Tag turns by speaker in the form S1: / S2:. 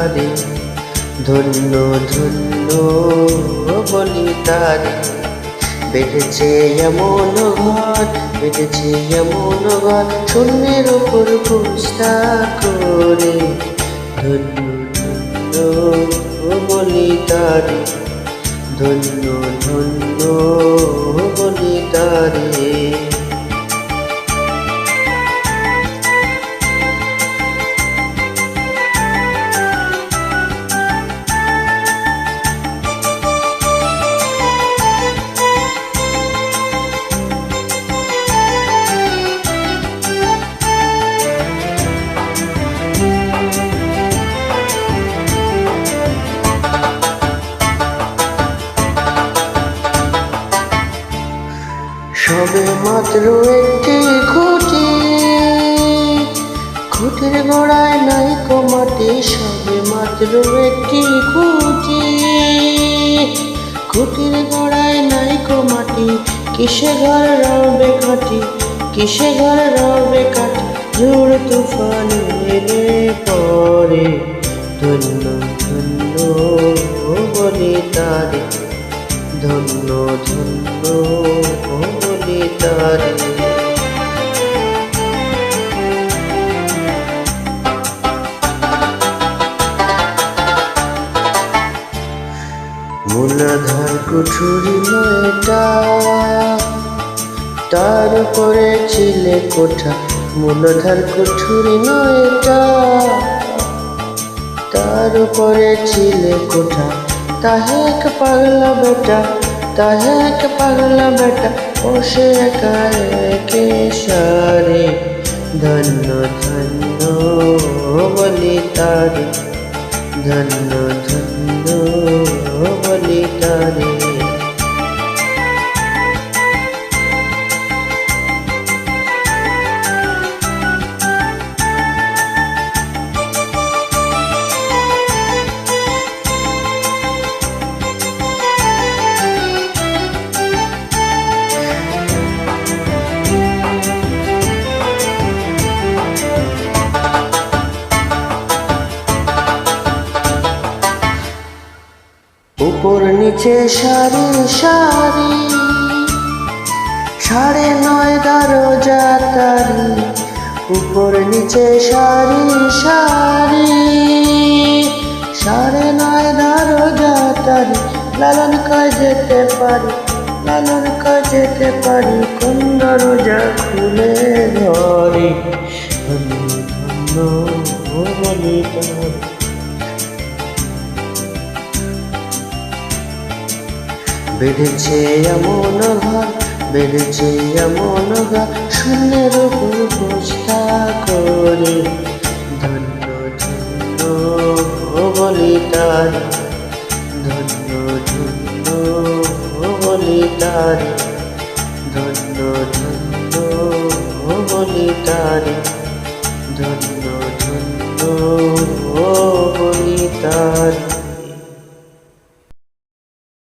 S1: তারে, ধন্য ধন্য বলি তারে। বেঁধেছে এমন ঘর, বেঁধেছে এমন ঘর, শূন্যের ওপর পোস্তা করে। ধন্য ধন্য বলি তারে, ধন্য ধন্য বলি তারে। সবে মাত্র একটি খুঁটি, খুঁটির গোড়ায় নাই মাটি। সবে মাত্র একটি খুঁটি, খুঁটির গোড়ায় নাই মাটি। কিসে ঘর রবে কাটি, কিসে ঘর রবে কাটি, ঝড় তুফান এলে পরে। ধন্য ধন্য বলি তারে, ধন্য ধন্য বলি তারে। মূলাধার কুঠুরি নয়টা, তার উপরে ছিলে কোঠা। মূলাধার কুঠুরি নয়টা, তার উপরে ছিলে কোঠা। তাহে এক পাগলা বেটা, তাহে এক পাগলা বেটা, বসে একা একে সারে। ধন্য ধন্য বলি তারে, ধন্য ধন্য বলি তারে। উপর নিচে সারি সারি, 9:30 দরজা তারি। উপর নিচে সারি সারি, 9:30 দরজা তারি। লালন কয় যেতে পারি, লালন কয় যেতে পারি, কোন দরজা খুলে ধরি। ধন্য বলি তারে, বেঁধেছে এমন ঘর, বেঁধেছে এমন ঘর, শূন্যের উপর পোস্তা করে। ধন্য ধন্য বলি তারে, ধন্য ধন্য বলি তারে, ধন্য ধন্য বলি তারে, ধন্য ধন্য বলি তারে।